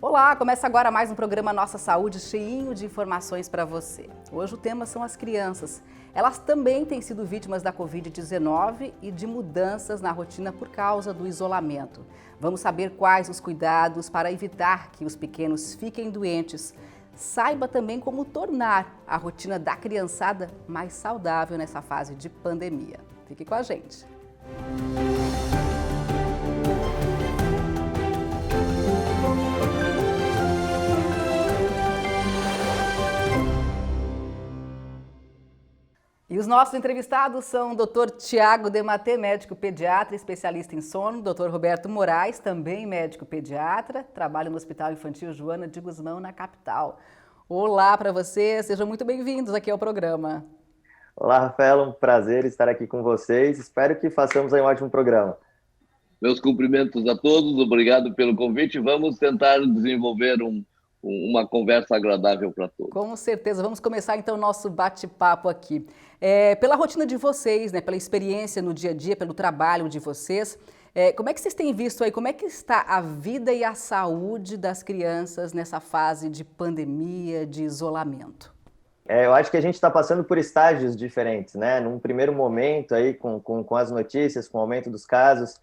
Olá, começa agora mais um programa Nossa Saúde, cheinho de informações para você. Hoje o tema são as crianças. Elas também têm sido vítimas da Covid-19 e de mudanças na rotina por causa do isolamento. Vamos saber quais os cuidados para evitar que os pequenos fiquem doentes. Saiba também como tornar a rotina da criançada mais saudável nessa fase de pandemia. Fique com a gente. E os nossos entrevistados são o Dr. Tiago Dematê, médico pediatra, especialista em sono, Dr. Roberto Moraes, também médico pediatra, trabalha no Hospital Infantil Joana de Guzmão, na capital. Olá para vocês, sejam muito bem-vindos aqui ao programa. Olá, Rafaela, um prazer estar aqui com vocês, espero que façamos aí um ótimo programa. Meus cumprimentos a todos, obrigado pelo convite, vamos tentar desenvolver uma conversa agradável para todos. Com certeza, vamos começar então o nosso bate-papo aqui. Pela rotina de vocês, né, pela experiência no dia a dia, pelo trabalho de vocês, como é que vocês têm visto aí, como é que está a vida e a saúde das crianças nessa fase de pandemia, de isolamento? Eu acho que a gente está passando por estágios diferentes, né? Num primeiro momento aí com as notícias, com o aumento dos casos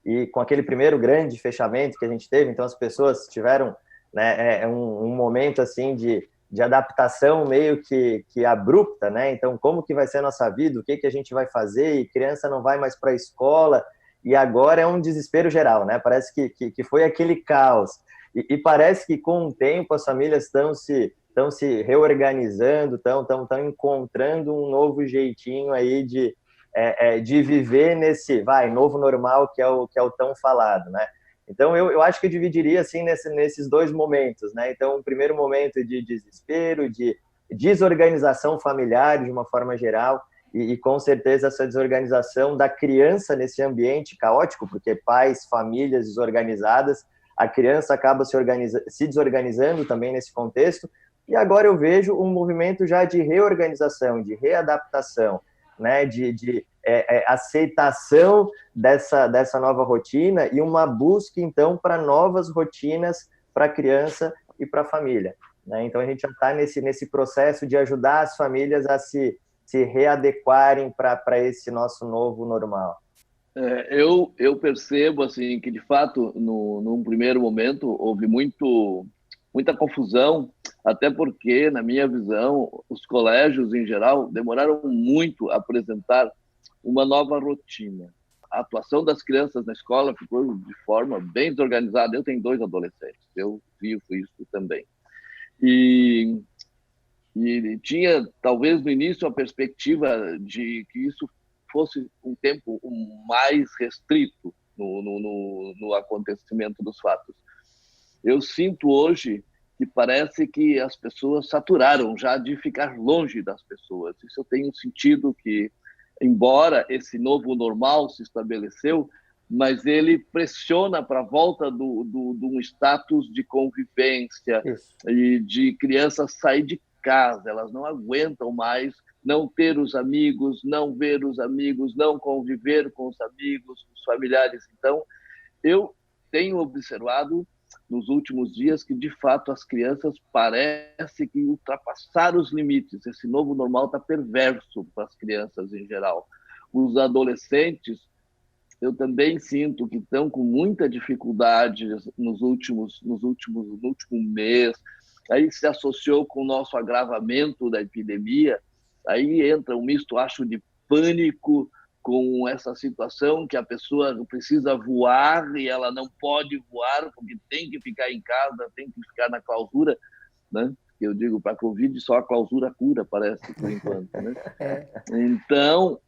e com aquele primeiro grande fechamento que a gente teve, então as pessoas tiveram, né, um momento assim de adaptação meio que abrupta, né? Então, como que vai ser a nossa vida? O que a gente vai fazer? E criança não vai mais para a escola. E agora é um desespero geral, né? Parece que foi aquele caos. E parece que com o tempo as famílias estão se reorganizando, estão encontrando um novo jeitinho aí de viver nesse novo normal que é o tão falado, né? Então, eu acho que eu dividiria assim nesses dois momentos, né? Então, um primeiro momento de desespero, de desorganização familiar de uma forma geral, e com certeza essa desorganização da criança nesse ambiente caótico, porque pais, famílias desorganizadas, a criança acaba se desorganizando também nesse contexto. E agora eu vejo um movimento já de reorganização, de readaptação, né? de aceitação dessa nova rotina e uma busca, então, para novas rotinas para a criança e para a família, né? Então, a gente já está nesse processo de ajudar as famílias a se readequarem para esse nosso novo normal. Eu percebo assim, que, de fato, num primeiro momento, houve muita confusão, até porque, na minha visão, os colégios, em geral, demoraram muito a apresentar uma nova rotina. A atuação das crianças na escola ficou de forma bem desorganizada. Eu tenho 2 adolescentes, eu vivo isso também. E tinha, talvez, no início, a perspectiva de que isso fosse um tempo mais restrito no acontecimento dos fatos. Eu sinto hoje que parece que as pessoas saturaram já de ficar longe das pessoas. Isso eu tenho sentido que, embora esse novo normal se estabeleceu, mas ele pressiona para a volta de um status de convivência. Isso. E de crianças sair de casa. Elas não aguentam mais não ter os amigos, não ver os amigos, não conviver com os amigos, com os familiares. Então, eu tenho observado nos últimos dias que, de fato, as crianças parece que ultrapassaram os limites. Esse novo normal está perverso para as crianças em geral. Os adolescentes, eu também sinto que estão com muita dificuldade no último mês. Aí se associou com o nosso agravamento da epidemia. Aí entra um misto, acho, de pânico com essa situação que a pessoa precisa voar e ela não pode voar porque tem que ficar em casa, tem que ficar na clausura, né? Eu digo, para a Covid só a clausura cura, parece, por enquanto, né? Então,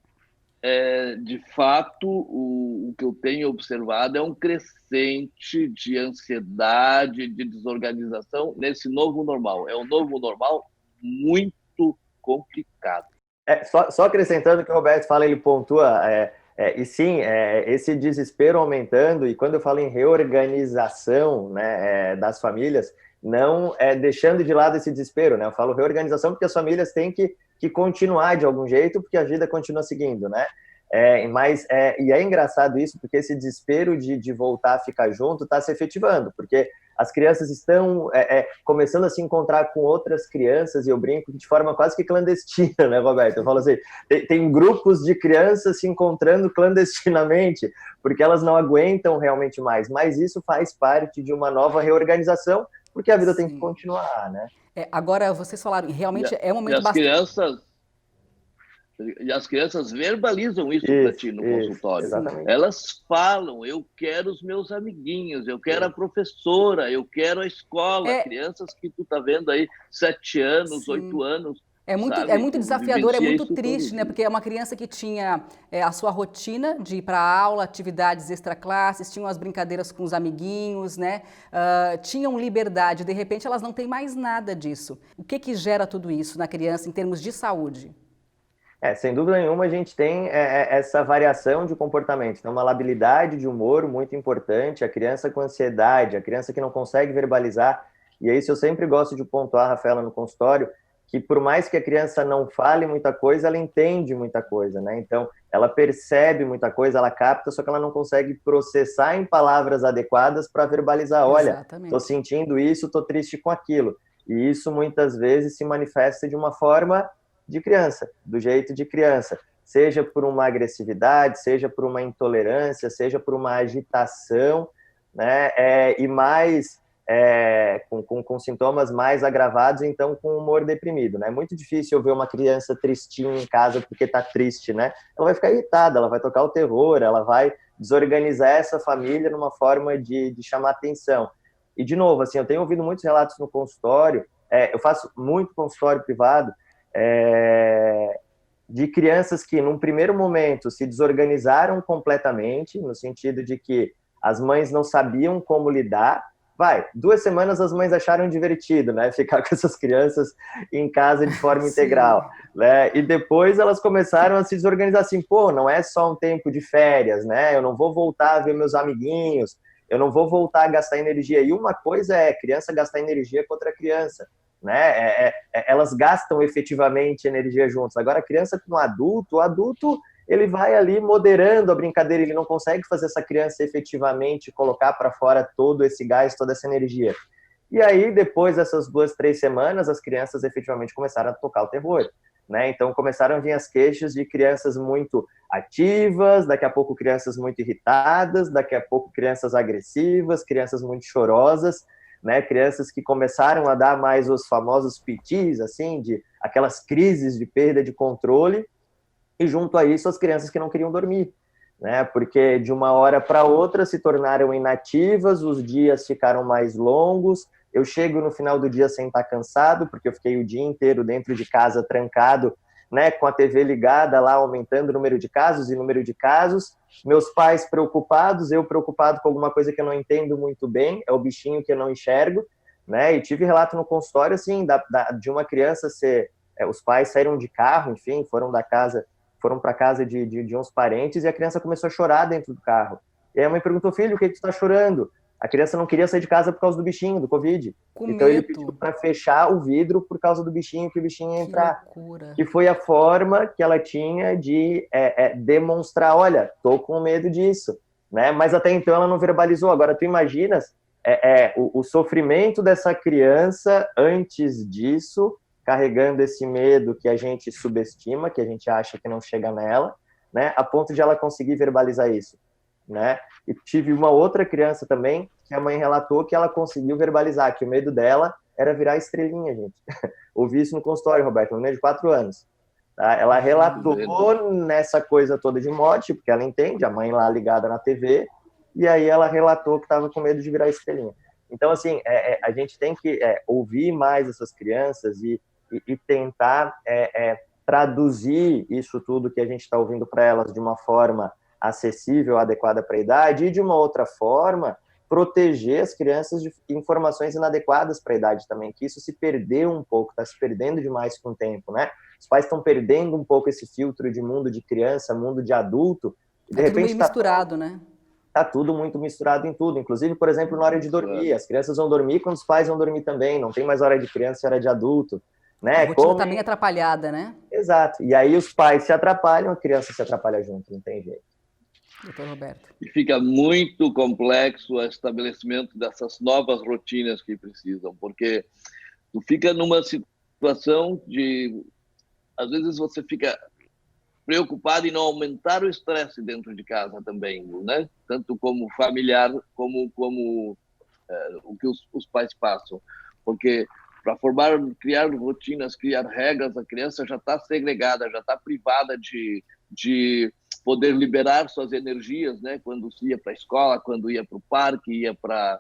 de fato, o que eu tenho observado é um crescente de ansiedade, de desorganização nesse novo normal. É um novo normal muito complicado. Só acrescentando o que o Roberto fala, ele pontua, e sim, esse desespero aumentando, e quando eu falo em reorganização, né, das famílias, não deixando de lado esse desespero, né? Eu falo reorganização porque as famílias têm que continuar de algum jeito, porque a vida continua seguindo, né? E é engraçado isso, porque esse desespero de voltar a ficar junto está se efetivando, porque as crianças estão começando a se encontrar com outras crianças, e eu brinco de forma quase que clandestina, né, Roberto? Eu falo assim, tem grupos de crianças se encontrando clandestinamente, porque elas não aguentam realmente mais, mas isso faz parte de uma nova reorganização, porque a vida tem que continuar, né? Agora, vocês falaram, realmente é um momento E as crianças verbalizam isso para ti no consultório. Exatamente. Elas falam, eu quero os meus amiguinhos, eu quero a professora, eu quero a escola. Crianças que tu tá vendo aí, 7 anos, 8 anos. É muito desafiador, é muito triste, né? Porque é uma criança que tinha a sua rotina de ir para a aula, atividades extraclasses, tinham as brincadeiras com os amiguinhos, né? Tinham liberdade, de repente elas não têm mais nada disso. O que gera tudo isso na criança em termos de saúde? Sem dúvida nenhuma, a gente tem essa variação de comportamento. Então, uma labilidade de humor muito importante, a criança com ansiedade, a criança que não consegue verbalizar. E é isso eu sempre gosto de pontuar, Rafaela, no consultório, que por mais que a criança não fale muita coisa, ela entende muita coisa, né? Então, ela percebe muita coisa, ela capta, só que ela não consegue processar em palavras adequadas para verbalizar. Olha, estou sentindo isso, estou triste com aquilo. E isso muitas vezes se manifesta de uma forma de criança, do jeito de criança, seja por uma agressividade, seja por uma intolerância, seja por uma agitação, né? E mais com sintomas mais agravados, então com humor deprimido, né? É muito difícil eu ver uma criança tristinha em casa porque está triste, né? Ela vai ficar irritada, ela vai tocar o terror, ela vai desorganizar essa família numa forma de chamar atenção. E, de novo, assim, eu tenho ouvido muitos relatos no consultório, eu faço muito consultório privado, de crianças que, num primeiro momento, se desorganizaram completamente, no sentido de que as mães não sabiam como lidar. 2 semanas as mães acharam divertido, né, ficar com essas crianças em casa de forma integral, né, e depois elas começaram a se desorganizar assim, não é só um tempo de férias, né, eu não vou voltar a ver meus amiguinhos, eu não vou voltar a gastar energia. E uma coisa é criança gastar energia com outra criança, né? Elas gastam efetivamente energia juntos. Agora, a criança com o adulto, ele vai ali moderando a brincadeira, ele não consegue fazer essa criança efetivamente colocar para fora todo esse gás, toda essa energia. E aí, depois dessas 2, 3 semanas, as crianças efetivamente começaram a tocar o terror, né? Então, começaram a vir as queixas de crianças muito ativas, daqui a pouco crianças muito irritadas, daqui a pouco crianças agressivas, crianças muito chorosas, né, crianças que começaram a dar mais os famosos pitis, assim, de aquelas crises de perda de controle, e junto a isso as crianças que não queriam dormir, né, porque de uma hora para outra se tornaram inativas, os dias ficaram mais longos, eu chego no final do dia sem estar cansado, porque eu fiquei o dia inteiro dentro de casa trancado, né, com a TV ligada lá, aumentando o número de casos, meus pais preocupados, eu preocupado com alguma coisa que eu não entendo muito bem, é o bichinho que eu não enxergo, né, e tive relato no consultório, assim, de uma criança os pais saíram de carro, enfim, foram para casa de uns parentes, e a criança começou a chorar dentro do carro, e aí a mãe perguntou, filho, o que tu está chorando? A criança não queria sair de casa por causa do bichinho, do Covid. Então ele pediu para fechar o vidro por causa do bichinho, que o bichinho ia entrar. Que foi a forma que ela tinha de demonstrar, olha, tô com medo disso, né? Mas até então ela não verbalizou. Agora tu imaginas o sofrimento dessa criança antes disso, carregando esse medo que a gente subestima, que a gente acha que não chega nela, né? A ponto de ela conseguir verbalizar isso, né? E tive uma outra criança também, que a mãe relatou que ela conseguiu verbalizar, que o medo dela era virar estrelinha, gente. Ouvi isso no consultório, Roberto, uma menina de 4 anos. Tá? Ela relatou nessa coisa toda de morte, porque ela entende, a mãe lá ligada na TV, e aí ela relatou que estava com medo de virar estrelinha. Então, assim, a gente tem que ouvir mais essas crianças e tentar traduzir isso tudo que a gente está ouvindo para elas de uma forma acessível, adequada para a idade, e de uma outra forma, proteger as crianças de informações inadequadas para a idade também, que isso se perdeu um pouco, está se perdendo demais com o tempo, né? Os pais estão perdendo um pouco esse filtro de mundo de criança, mundo de adulto, e de repente tudo meio misturado, né? Tá tudo muito misturado em tudo, inclusive, por exemplo, na hora de dormir, as crianças vão dormir quando os pais vão dormir também, não tem mais hora de criança e hora de adulto, A né? rotina está bem atrapalhada, né? Exato. E aí os pais se atrapalham, a criança se atrapalha junto, não tem jeito. Doutor Roberto. E fica muito complexo o estabelecimento dessas novas rotinas que precisam, porque tu fica numa situação de... Às vezes você fica preocupado em não aumentar o estresse dentro de casa também, né? Tanto como familiar, como o que os pais passam. Porque para criar rotinas, criar regras, a criança já está segregada, já está privada de poder liberar suas energias, né? Quando ia para a escola, quando ia para o parque, ia para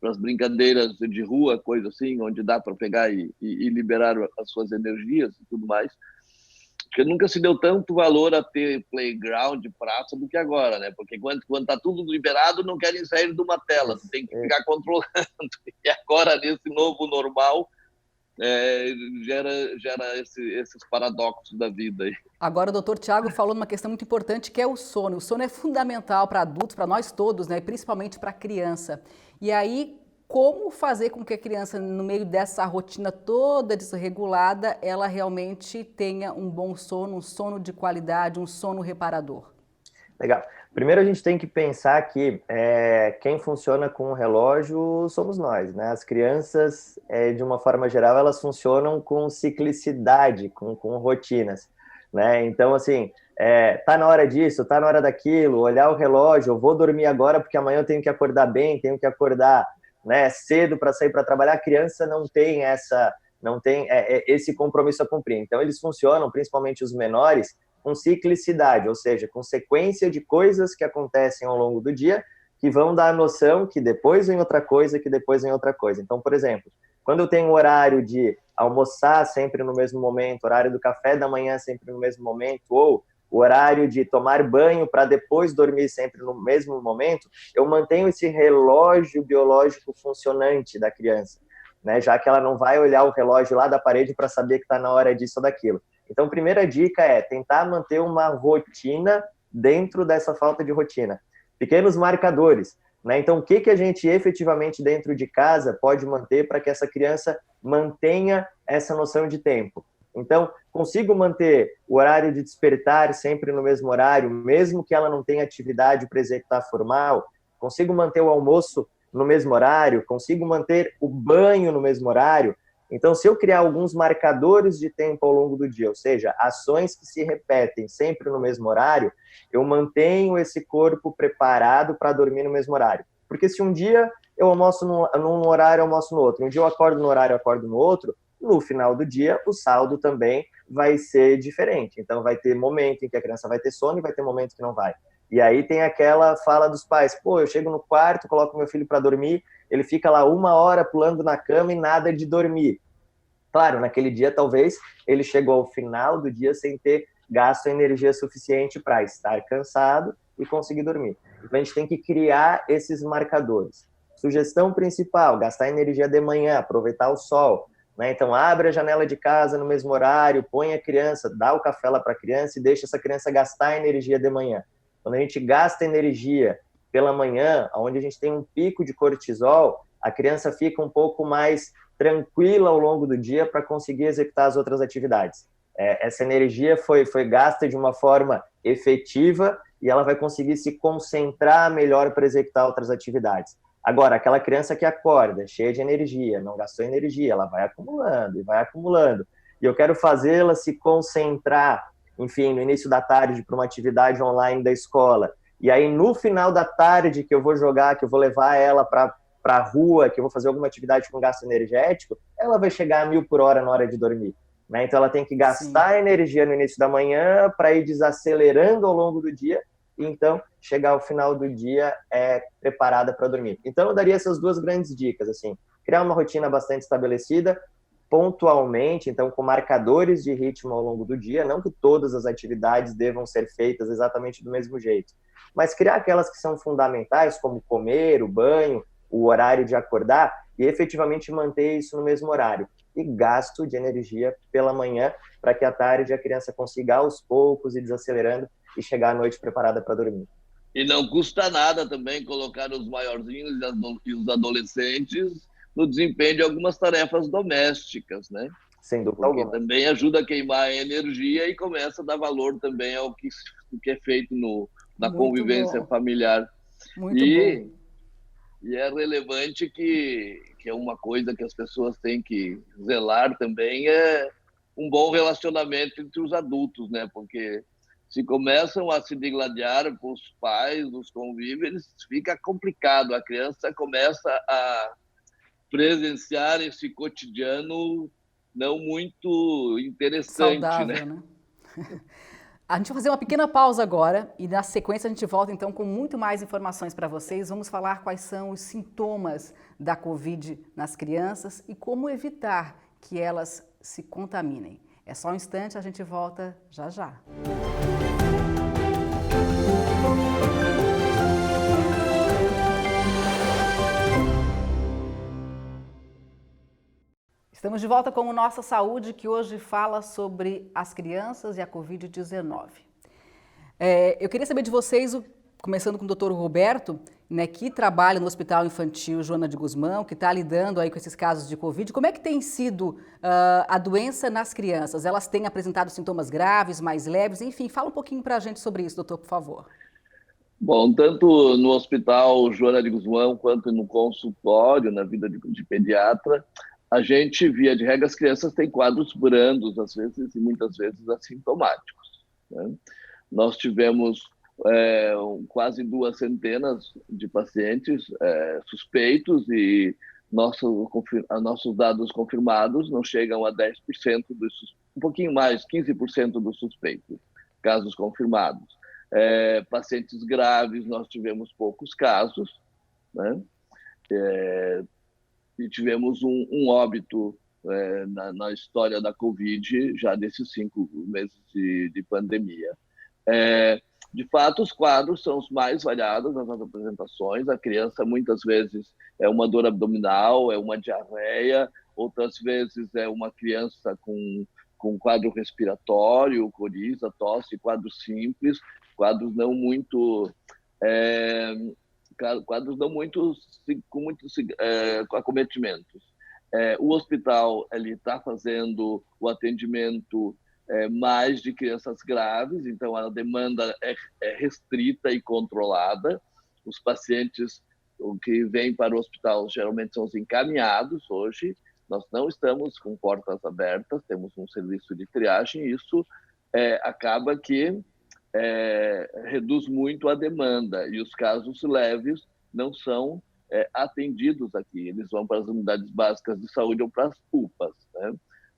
as brincadeiras de rua, coisa assim, onde dá para pegar e liberar as suas energias e tudo mais. Porque nunca se deu tanto valor a ter playground, praça, do que agora, né? Porque quando tá tudo liberado, não querem sair de uma tela, tu tem que ficar controlando. E agora, nesse novo normal, gera esses paradoxos da vida aí. Agora o doutor Tiago falou numa questão muito importante, que é o sono. O sono é fundamental para adultos, para nós todos, né? E principalmente para a criança. E aí, como fazer com que a criança, no meio dessa rotina toda desregulada, ela realmente tenha um bom sono, um sono de qualidade, um sono reparador? Legal. Primeiro a gente tem que pensar que quem funciona com o relógio somos nós, né? As crianças, de uma forma geral, elas funcionam com ciclicidade, com rotinas, né? Então, assim, tá na hora disso, tá na hora daquilo, olhar o relógio, eu vou dormir agora porque amanhã eu tenho que acordar bem, tenho que acordar, né, cedo para sair para trabalhar. A criança não tem esse compromisso a cumprir. Então, eles funcionam, principalmente os menores, com ciclicidade, ou seja, com sequência de coisas que acontecem ao longo do dia, que vão dar a noção que depois vem outra coisa, que depois vem outra coisa. Então, por exemplo, quando eu tenho o horário de almoçar sempre no mesmo momento, horário do café da manhã sempre no mesmo momento, ou o horário de tomar banho para depois dormir sempre no mesmo momento, eu mantenho esse relógio biológico funcionante da criança, né? Já que ela não vai olhar o relógio lá da parede para saber que está na hora disso ou daquilo. Então, a primeira dica é tentar manter uma rotina dentro dessa falta de rotina. Pequenos marcadores, né? Então, o que a gente efetivamente dentro de casa pode manter para que essa criança mantenha essa noção de tempo? Então, consigo manter o horário de despertar sempre no mesmo horário, mesmo que ela não tenha atividade para executar formal? Consigo manter o almoço no mesmo horário? Consigo manter o banho no mesmo horário? Então, se eu criar alguns marcadores de tempo ao longo do dia, ou seja, ações que se repetem sempre no mesmo horário, eu mantenho esse corpo preparado para dormir no mesmo horário. Porque se um dia eu almoço num horário, eu almoço no outro, um dia eu acordo no horário, eu acordo no outro, no final do dia, o saldo também vai ser diferente. Então, vai ter momento em que a criança vai ter sono e vai ter momento que não vai. E aí tem aquela fala dos pais, pô, eu chego no quarto, coloco meu filho para dormir, ele fica lá 1 hora pulando na cama e nada de dormir. Claro, naquele dia, talvez, ele chegou ao final do dia sem ter gasto energia suficiente para estar cansado e conseguir dormir. Então, a gente tem que criar esses marcadores. Sugestão principal, gastar energia de manhã, aproveitar o sol, né? Então, abre a janela de casa no mesmo horário, põe a criança, dá o café lá para a criança e deixa essa criança gastar energia de manhã. Quando a gente gasta energia pela manhã, onde a gente tem um pico de cortisol, a criança fica um pouco mais tranquila ao longo do dia para conseguir executar as outras atividades. Essa energia foi gasta de uma forma efetiva e ela vai conseguir se concentrar melhor para executar outras atividades. Agora, aquela criança que acorda cheia de energia, não gastou energia, ela vai acumulando e vai acumulando. E eu quero fazê-la se concentrar, enfim, no início da tarde para uma atividade online da escola. E aí, no final da tarde, que eu vou jogar, que eu vou levar ela para a rua, que eu vou fazer alguma atividade com gasto energético, ela vai chegar a 1000 por hora na hora de dormir, né? Então, ela tem que gastar energia no início da manhã para ir desacelerando ao longo do dia e, então, chegar ao final do dia preparada para dormir. Então, eu daria essas duas grandes dicas, assim, criar uma rotina bastante estabelecida, pontualmente, então com marcadores de ritmo ao longo do dia, não que todas as atividades devam ser feitas exatamente do mesmo jeito, mas criar aquelas que são fundamentais, como comer, o banho, o horário de acordar, e efetivamente manter isso no mesmo horário. E gasto de energia pela manhã, para que à tarde a criança consiga aos poucos ir desacelerando e chegar à noite preparada para dormir. E não custa nada também colocar os maiorzinhos e os adolescentes no desempenho de algumas tarefas domésticas, né? Sem dúvida Porque alguma. também ajuda a queimar a energia e começa a dar valor também ao que é feito na Muito convivência bom. familiar. Muito bom. E é relevante que é uma coisa que as pessoas têm que zelar também, é um bom relacionamento entre os adultos, né? Porque se começam a se digladiar com os pais, os convívios, fica complicado. A criança começa a presenciar esse cotidiano não muito interessante, né? Saudável, né? A gente vai fazer uma pequena pausa agora e na sequência a gente volta então com muito mais informações para vocês. Vamos falar quais são os sintomas da Covid nas crianças e como evitar que elas se contaminem. É só um instante, a gente volta já já. Estamos de volta com o Nossa Saúde, que hoje fala sobre as crianças e a Covid-19. Eu queria saber de vocês, começando com o Dr. Roberto, né, que trabalha no Hospital Infantil Joana de Guzmão, que está lidando aí com esses casos de Covid. Como é que tem sido a doença nas crianças? Elas têm apresentado sintomas graves, mais leves? Enfim, fala um pouquinho para a gente sobre isso, doutor, por favor. Bom, tanto no Hospital Joana de Guzmão quanto no consultório, na vida de pediatra, a gente, via de regra, as crianças têm quadros brandos, às vezes, e muitas vezes assintomáticos, né? Nós tivemos quase 200 de pacientes suspeitos e nossos dados confirmados não chegam a 10% um pouquinho mais, 15% dos suspeitos, casos confirmados. Pacientes graves, nós tivemos poucos casos, né? E tivemos um óbito na história da Covid, já desses 5 meses de pandemia. De fato, os quadros são os mais variados nas apresentações. A criança, muitas vezes, é uma dor abdominal, é uma diarreia, outras vezes é uma criança com quadro respiratório, coriza, tosse, quadros simples, quadros não muito com muitos acometimentos. O hospital está fazendo o atendimento mais de crianças graves, então a demanda é restrita e controlada. Os pacientes que vêm para o hospital geralmente são os encaminhados hoje. Nós não estamos com portas abertas, temos um serviço de triagem, e isso acaba que reduz muito a demanda, e os casos leves não são atendidos aqui, eles vão para as unidades básicas de saúde ou para as UPAs, né?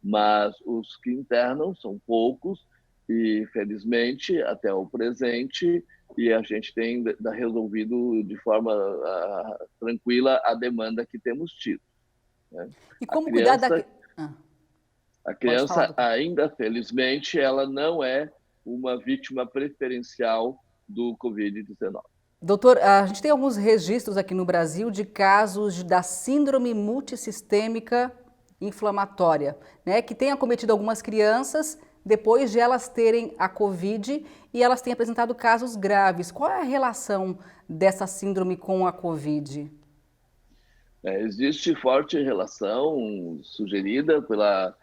Mas os que internam são poucos e, felizmente, até o presente, e a gente tem resolvido de forma tranquila a demanda que temos tido, né? E como cuidar da... A criança ainda, felizmente, ela não é uma vítima preferencial do Covid-19. Doutor, a gente tem alguns registros aqui no Brasil de casos da síndrome multissistêmica inflamatória, né, que tem acometido algumas crianças depois de elas terem a Covid e elas têm apresentado casos graves. Qual é a relação dessa síndrome com a Covid? Existe forte relação sugerida pela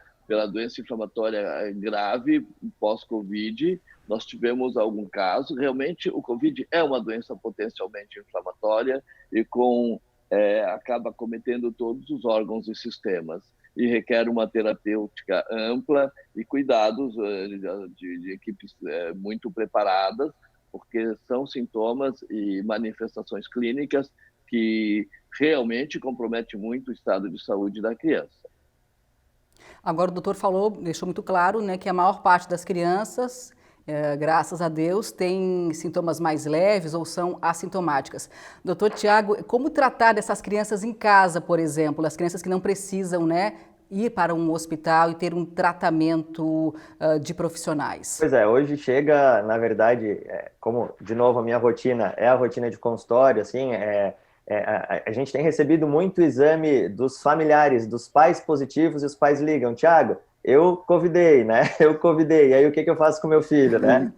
doença inflamatória grave pós-Covid. Nós tivemos algum caso. Realmente, o Covid é uma doença potencialmente inflamatória e acaba cometendo todos os órgãos e sistemas, e requer uma terapêutica ampla e cuidados de equipes muito preparadas, porque são sintomas e manifestações clínicas que realmente comprometem muito o estado de saúde da criança. Agora o doutor deixou muito claro, né, que a maior parte das crianças, graças a Deus, tem sintomas mais leves ou são assintomáticas. Doutor Tiago, como tratar dessas crianças em casa, por exemplo, as crianças que não precisam, né, ir para um hospital e ter um tratamento de profissionais? Pois hoje chega, na verdade, como, de novo, a minha rotina é a rotina de consultório, assim, a gente tem recebido muito exame dos familiares, dos pais positivos, e os pais ligam: Tiago, eu covidei, né? Eu covidei, aí o que eu faço com meu filho, né?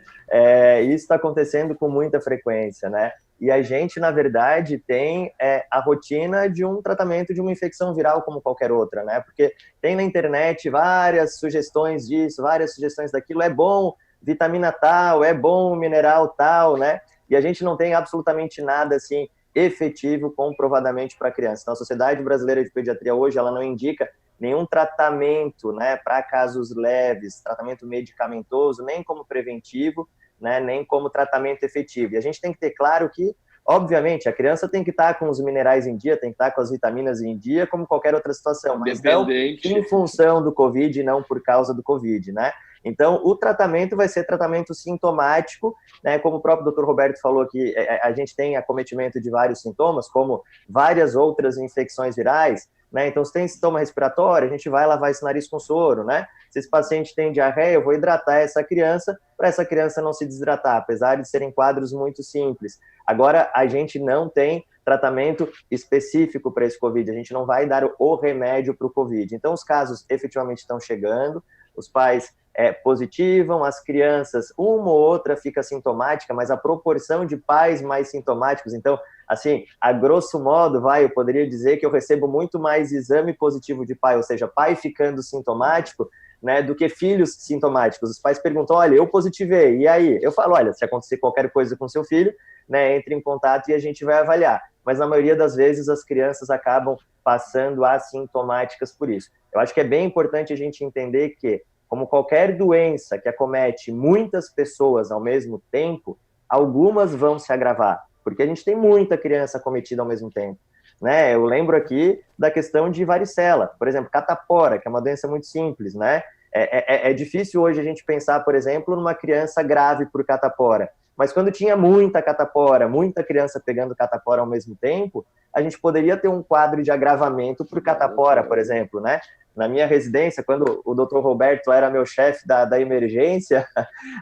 Isso está acontecendo com muita frequência, né? e a gente, na verdade, tem a rotina de um tratamento de uma infecção viral como qualquer outra, né? Porque tem na internet várias sugestões disso, várias sugestões daquilo, é bom vitamina tal, é bom mineral tal, né? E a gente não tem absolutamente nada, assim, efetivo comprovadamente para criança. Então, a Sociedade Brasileira de Pediatria hoje, ela não indica nenhum tratamento, né, para casos leves, tratamento medicamentoso, nem como preventivo, né, nem como tratamento efetivo. E a gente tem que ter claro que, obviamente, a criança tem que estar com os minerais em dia, tem que estar com as vitaminas em dia, como qualquer outra situação, mas não em função do Covid e não por causa do Covid, né? Então, o tratamento vai ser tratamento sintomático, né? Como o próprio Dr. Roberto falou aqui, a gente tem acometimento de vários sintomas, como várias outras infecções virais, né? Então, se tem sintoma respiratório, a gente vai lavar esse nariz com soro, né? Se esse paciente tem diarreia, eu vou hidratar essa criança para essa criança não se desidratar, apesar de serem quadros muito simples. Agora, a gente não tem tratamento específico para esse Covid, a gente não vai dar o remédio para o Covid. Então, os casos efetivamente estão chegando, os pais positivam, as crianças, uma ou outra fica sintomática, mas a proporção de pais mais sintomáticos, então, assim, a grosso modo, eu poderia dizer que eu recebo muito mais exame positivo de pai, ou seja, pai ficando sintomático, né, do que filhos sintomáticos. Os pais perguntam, olha, eu positivei, e aí? Eu falo, olha, se acontecer qualquer coisa com seu filho, né, entre em contato e a gente vai avaliar. Mas na maioria das vezes as crianças acabam passando assintomáticas por isso. Eu acho que é bem importante a gente entender que, como qualquer doença que acomete muitas pessoas ao mesmo tempo, algumas vão se agravar, porque a gente tem muita criança acometida ao mesmo tempo, né? Eu lembro aqui da questão de varicela, por exemplo, catapora, que é uma doença muito simples, né? É difícil hoje a gente pensar, por exemplo, numa criança grave por catapora, mas quando tinha muita catapora, muita criança pegando catapora ao mesmo tempo, a gente poderia ter um quadro de agravamento por catapora, por exemplo, né? Na minha residência, quando o Dr. Roberto era meu chefe da emergência,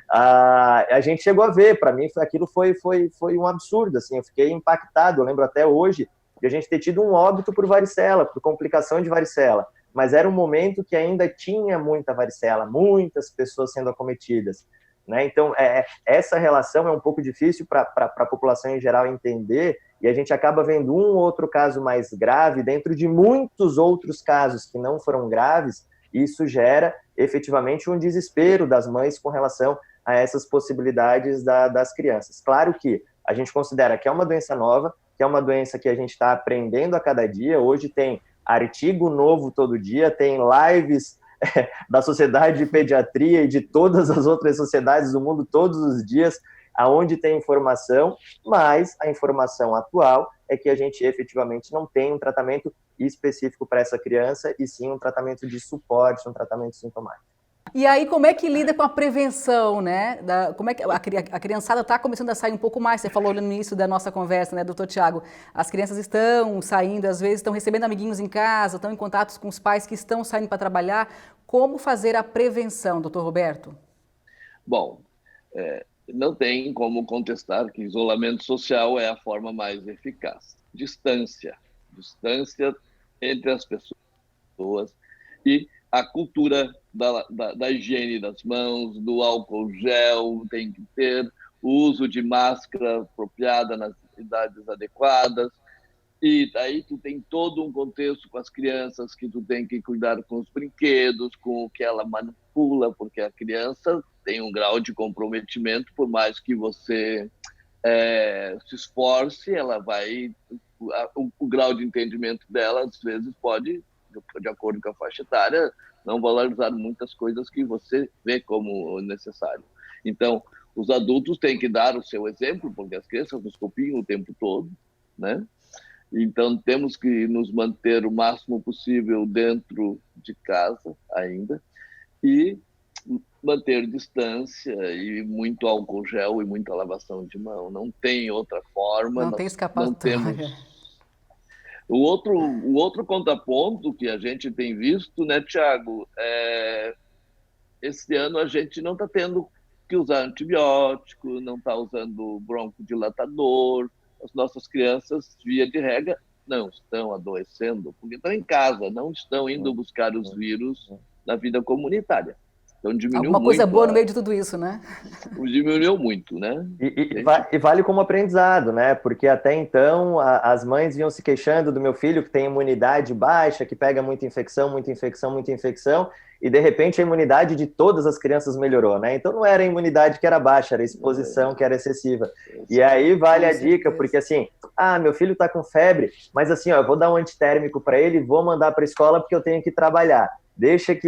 a gente chegou a ver, para mim, aquilo foi um absurdo, assim, eu fiquei impactado, eu lembro até hoje de a gente ter tido um óbito por varicela, por complicação de varicela, mas era um momento que ainda tinha muita varicela, muitas pessoas sendo acometidas, né? Então, essa relação é um pouco difícil para a população em geral entender, e a gente acaba vendo um ou outro caso mais grave dentro de muitos outros casos que não foram graves, e isso gera efetivamente um desespero das mães com relação a essas possibilidades das crianças. Claro que a gente considera que é uma doença nova, que é uma doença que a gente está aprendendo a cada dia. Hoje tem artigo novo todo dia, tem lives da Sociedade de Pediatria e de todas as outras sociedades do mundo todos os dias, aonde tem informação, mas a informação atual é que a gente efetivamente não tem um tratamento específico para essa criança, e sim um tratamento de suporte, um tratamento sintomático. E aí, como é que lida com a prevenção, né? Como é que a criançada está começando a sair um pouco mais? Você falou no início da nossa conversa, né, doutor Tiago? As crianças estão saindo, às vezes estão recebendo amiguinhos em casa, estão em contato com os pais que estão saindo para trabalhar. Como fazer a prevenção, doutor Roberto? Bom, não tem como contestar que isolamento social é a forma mais eficaz. Distância entre as pessoas e a cultura da higiene das mãos, do álcool gel, tem que ter o uso de máscara apropriada nas idades adequadas. E daí tu tem todo um contexto com as crianças que tu tem que cuidar com os brinquedos, com o que ela manipula, porque a criança tem um grau de comprometimento, por mais que você se esforce, ela vai... O grau de entendimento dela, às vezes, pode, de acordo com a faixa etária, não valorizar muitas coisas que você vê como necessário. Então, os adultos têm que dar o seu exemplo, porque as crianças nos copiam o tempo todo, né? Então, temos que nos manter o máximo possível dentro de casa ainda e manter distância e muito álcool gel e muita lavação de mão. Não tem outra forma. Não tem escapatória. O outro contraponto que a gente tem visto, né, Tiago, esse ano a gente não está tendo que usar antibiótico, não está usando broncodilatador. As nossas crianças, via de regra, não estão adoecendo, porque estão em casa, não estão indo buscar os vírus na vida comunitária. Então diminuiu Alguma muito. coisa boa no meio de tudo isso, né? Diminuiu muito, né? E vale como aprendizado, né? Porque até então as mães iam se queixando do meu filho que tem imunidade baixa, que pega muita infecção, muita infecção, muita infecção, e de repente a imunidade de todas as crianças melhorou, né? Então não era a imunidade que era baixa, era a exposição que era excessiva. E aí vale a dica, porque assim, meu filho tá com febre, mas assim, ó, eu vou dar um antitérmico para ele e vou mandar para a escola porque eu tenho que trabalhar. Deixa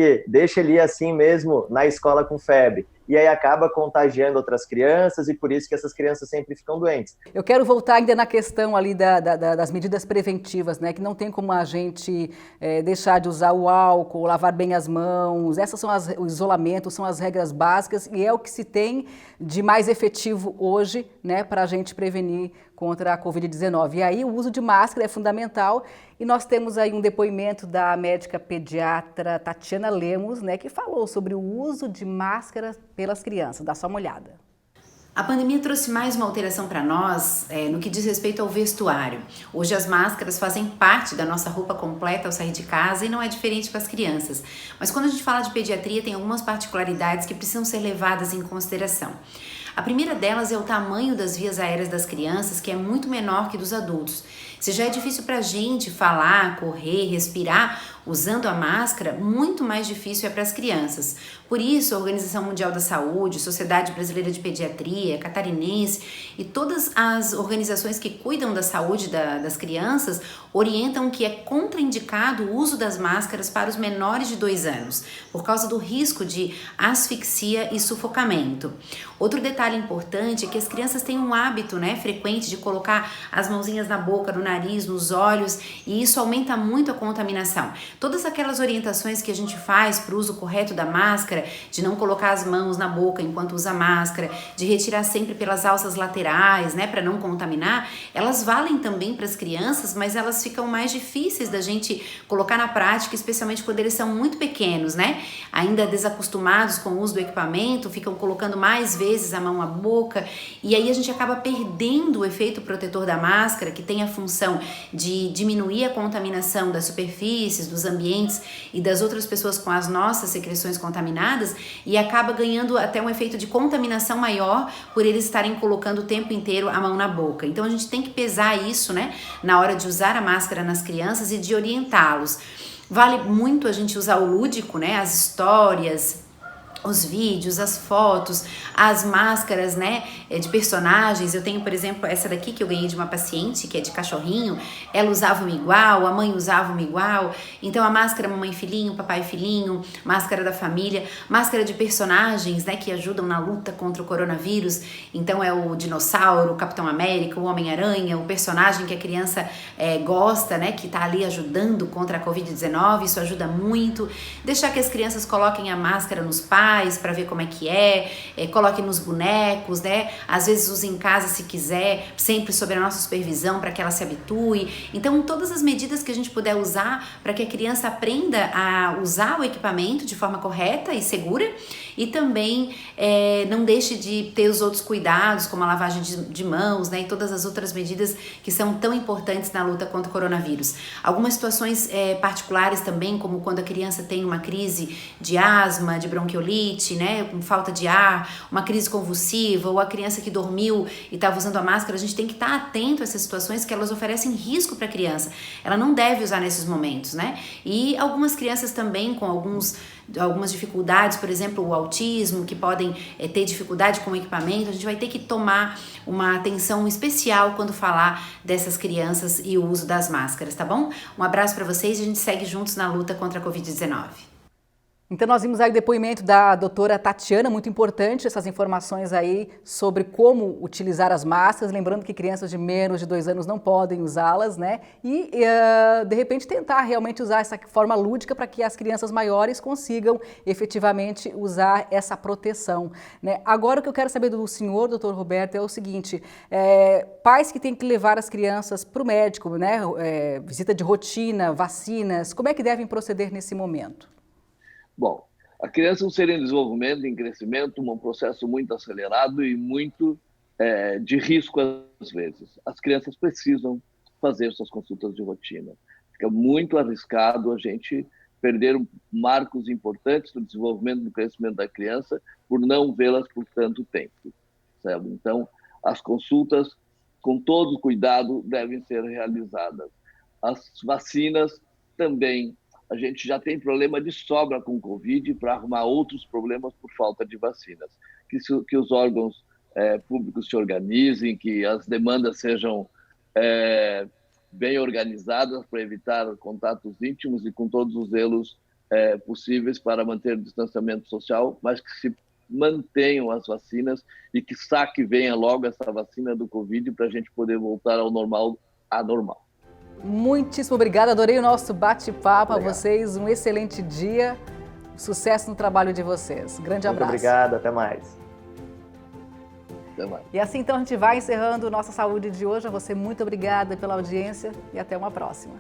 ele assim mesmo na escola com febre. E aí acaba contagiando outras crianças e por isso que essas crianças sempre ficam doentes. Eu quero voltar ainda na questão ali das medidas preventivas, né? Que não tem como a gente deixar de usar o álcool, lavar bem as mãos. Essas são o isolamento, são as regras básicas e é o que se tem de mais efetivo hoje, né? Para a gente prevenir contra a Covid-19. E aí o uso de máscara é fundamental e nós temos aí um depoimento da médica pediatra Tatiana Lemos, né, que falou sobre o uso de máscara pelas crianças. Dá só uma olhada. A pandemia trouxe mais uma alteração para nós no que diz respeito ao vestuário. Hoje as máscaras fazem parte da nossa roupa completa ao sair de casa e não é diferente para as crianças. Mas quando a gente fala de pediatria, tem algumas particularidades que precisam ser levadas em consideração. A primeira delas é o tamanho das vias aéreas das crianças, que é muito menor que dos adultos. Se já é difícil para a gente falar, correr, respirar usando a máscara, muito mais difícil é para as crianças. Por isso, a Organização Mundial da Saúde, Sociedade Brasileira de Pediatria, Catarinense e todas as organizações que cuidam da saúde das crianças orientam que é contraindicado o uso das máscaras para os menores de 2 anos, por causa do risco de asfixia e sufocamento. Outro detalhe importante é que as crianças têm um hábito, frequente de colocar as mãozinhas na boca, no nariz, nos olhos, e isso aumenta muito a contaminação. Todas aquelas orientações que a gente faz para o uso correto da máscara, de não colocar as mãos na boca enquanto usa máscara, de retirar sempre pelas alças laterais, para não contaminar, elas valem também para as crianças, mas elas ficam mais difíceis da gente colocar na prática, especialmente quando eles são muito pequenos, ainda desacostumados com o uso do equipamento, ficam colocando mais vezes a mão à boca, e aí a gente acaba perdendo o efeito protetor da máscara, que tem a função de diminuir a contaminação das superfícies, dos ambientes e das outras pessoas com as nossas secreções contaminadas, e acaba ganhando até um efeito de contaminação maior por eles estarem colocando o tempo inteiro a mão na boca. Então a gente tem que pesar isso, na hora de usar a máscara nas crianças e de orientá-los. Vale muito a gente usar o lúdico, as histórias, os vídeos, as fotos, as máscaras, de personagens. Eu tenho, por exemplo, essa daqui que eu ganhei de uma paciente, que é de cachorrinho. Ela usava uma igual, a mãe usava uma igual. Então, a máscara mamãe e filhinho, papai e filhinho, máscara da família, máscara de personagens, que ajudam na luta contra o coronavírus. Então, é o dinossauro, o Capitão América, o Homem-Aranha, o personagem que a criança gosta, que tá ali ajudando contra a Covid-19. Isso ajuda muito. Deixar que as crianças coloquem a máscara nos pais, para ver como é que coloque nos bonecos, às vezes use em casa se quiser, sempre sob a nossa supervisão para que ela se habitue. Então, todas as medidas que a gente puder usar para que a criança aprenda a usar o equipamento de forma correta e segura, e também não deixe de ter os outros cuidados, como a lavagem de mãos, e todas as outras medidas que são tão importantes na luta contra o coronavírus. Algumas situações particulares também, como quando a criança tem uma crise de asma, de bronquiolite, com falta de ar, uma crise convulsiva, ou a criança que dormiu e estava usando a máscara, a gente tem que estar atento a essas situações que elas oferecem risco para a criança. Ela não deve usar nesses momentos, E algumas crianças também com algumas dificuldades, por exemplo, o autismo, que podem ter dificuldade com o equipamento, a gente vai ter que tomar uma atenção especial quando falar dessas crianças e o uso das máscaras, tá bom? Um abraço para vocês e a gente segue juntos na luta contra a Covid-19. Então nós vimos aí o depoimento da doutora Tatiana, muito importante essas informações aí sobre como utilizar as máscaras, lembrando que crianças de menos de 2 anos não podem usá-las, E de repente tentar realmente usar essa forma lúdica para que as crianças maiores consigam efetivamente usar essa proteção, Agora o que eu quero saber do senhor, doutor Roberto, é o seguinte, pais que têm que levar as crianças para o médico, visita de rotina, vacinas, como é que devem proceder nesse momento? Bom, a criança é um ser em desenvolvimento, em crescimento, um processo muito acelerado e muito de risco às vezes. As crianças precisam fazer suas consultas de rotina. Fica muito arriscado a gente perderam marcos importantes no desenvolvimento e no crescimento da criança por não vê-las por tanto tempo. Certo? Então, as consultas, com todo cuidado, devem ser realizadas. As vacinas também. A gente já tem problema de sobra com o Covid para arrumar outros problemas por falta de vacinas. Que os órgãos públicos se organizem, que as demandas sejam bem organizadas para evitar contatos íntimos e com todos os zelos possíveis para manter o distanciamento social, mas que se mantenham as vacinas e que venha logo essa vacina do Covid para a gente poder voltar ao normal, anormal. Muitíssimo obrigada, adorei o nosso bate-papo. A vocês um excelente dia, sucesso no trabalho de vocês. Grande abraço. Muito obrigado, até mais. Até mais. E assim então a gente vai encerrando Nossa Saúde de hoje. A você muito obrigada pela audiência e até uma próxima.